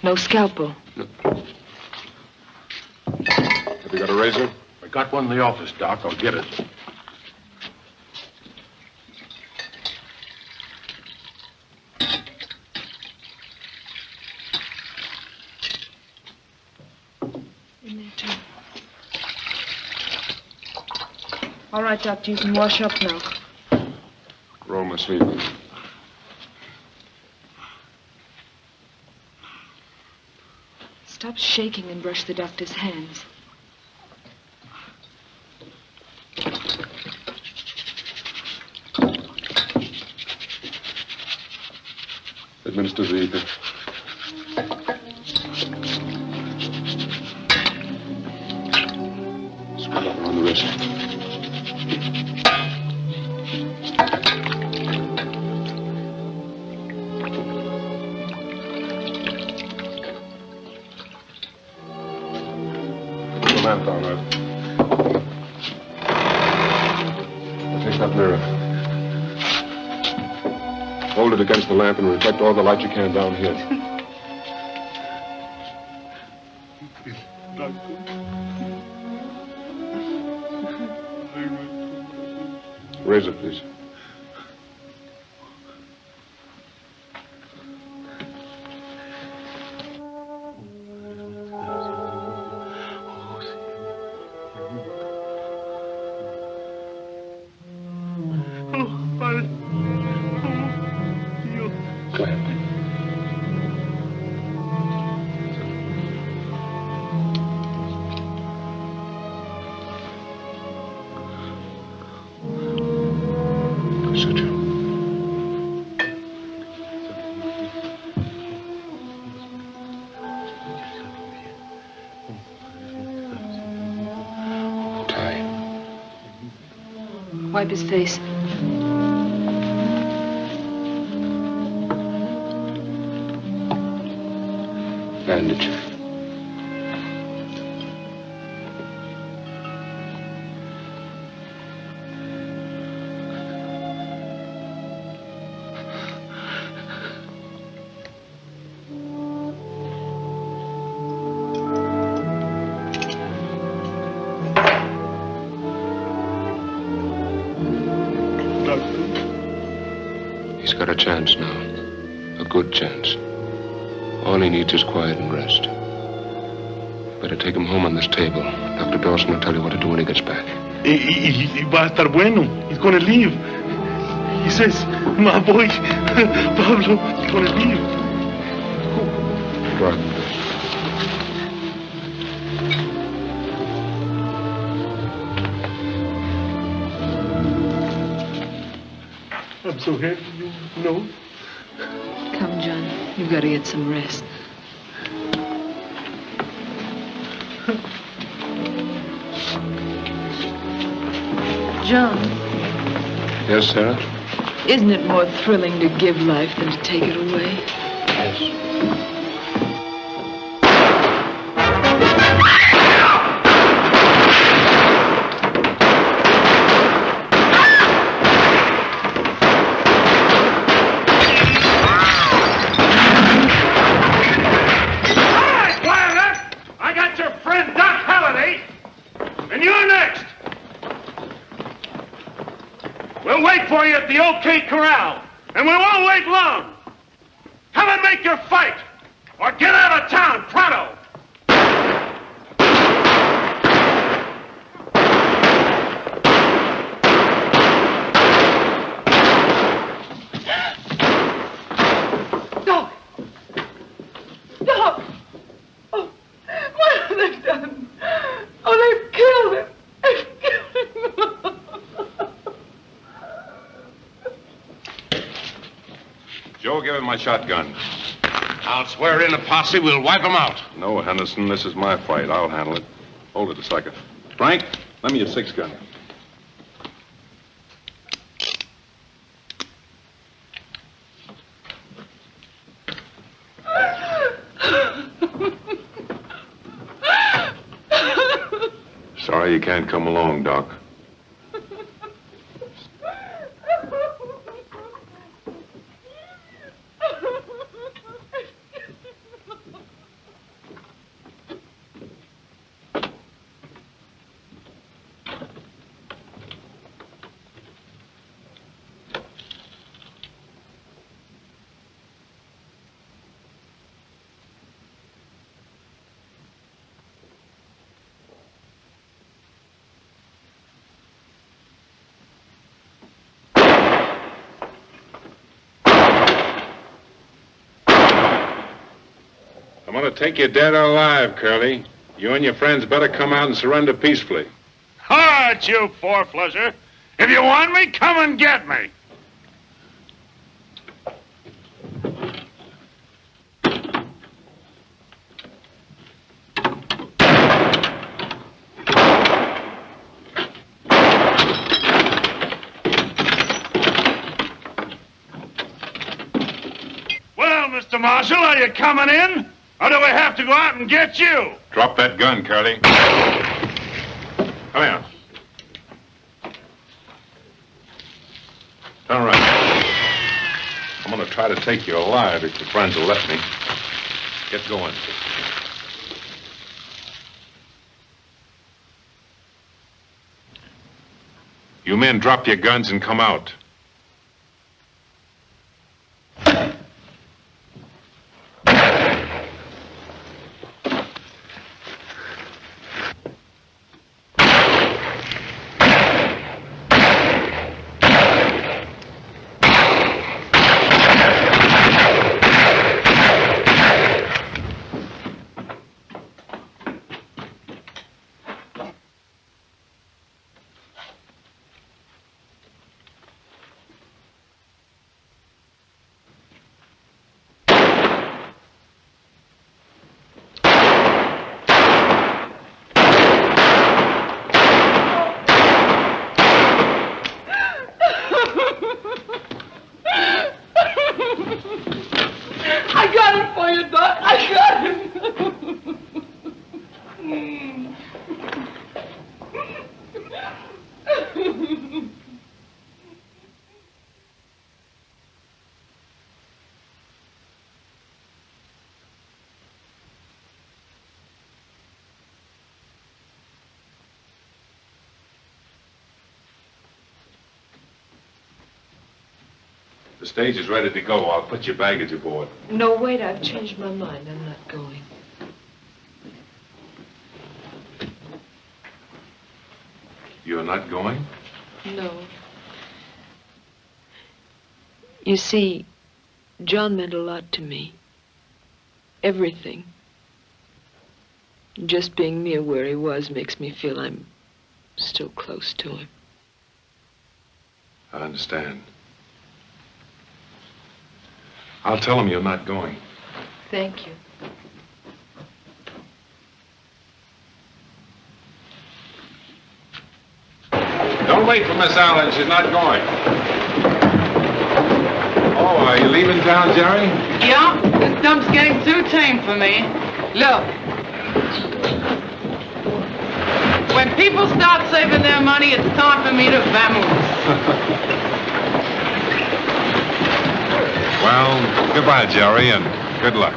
No scalpel. No. Have you got a razor? I got one in the office, Doc. I'll get it. In there, too. All right, Doctor, you can wash up now. Roll my sleeve up. Stop shaking and brush the doctor's hands. Administer the ether. Spread up around the wrist. Lamp down there. Take that mirror. Hold it against the lamp and reflect all the light you can down here. Razor, please. Wipe his face. Bandage. He's got a chance now. A good chance. All he needs is quiet and rest. Better take him home on this table. Dr. Dawson will tell you what to do when he gets back. Y va a estar bueno. He's going to leave. He says, my boy, Pablo, he's going to leave. Right. I'm so happy, you know. Come, John. You've got to get some rest. John. Yes, Sarah? Isn't it more thrilling to give life than to take it away? Yes. for you at the OK Corral, and we won't wait long. Come and make your fight, or get out of town, pronto. Doc! Doc! Oh, what have they done? Oh, they've killed him. They've killed him. Joe, give him my shotgun. I'll swear in a posse. We'll wipe them out. No, Henderson, this is my fight. I'll handle it. Hold it a second. Frank, lend me your 6-gun. Sorry you can't come along, Doc. I'm going to take you dead or alive, Curly. You and your friends better come out and surrender peacefully. All right, you four-flusher. If you want me, come and get me. Well, Mr. Marshal, are you coming in? Or do we have to go out and get you? Drop that gun, Curly. Come here. Turn around. I'm going to try to take you alive if your friends will let me. Get going. You men drop your guns and come out. I got him for you, Doc. I got him. The stage is ready to go. I'll put your baggage aboard. No, wait, I've changed my mind. I'm not going. You're not going? No. You see, John meant a lot to me. Everything. Just being near where he was makes me feel I'm still close to him. I understand. I'll tell him you're not going. Thank you. Don't wait for Miss Allen. She's not going. Oh, are you leaving town, Jerry? Yeah, this dump's getting too tame for me. Look. When people start saving their money, it's time for me to vamoose. Well, goodbye, Jerry, and good luck.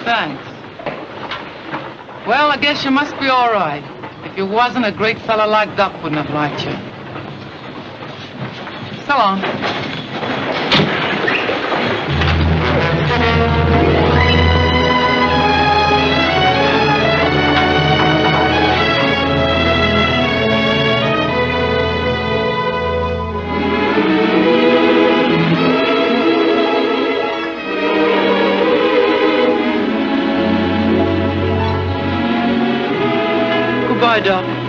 Thanks. Well, I guess you must be all right. If you wasn't, a great fella like Doc wouldn't have liked you. So long. Goodbye, Doc.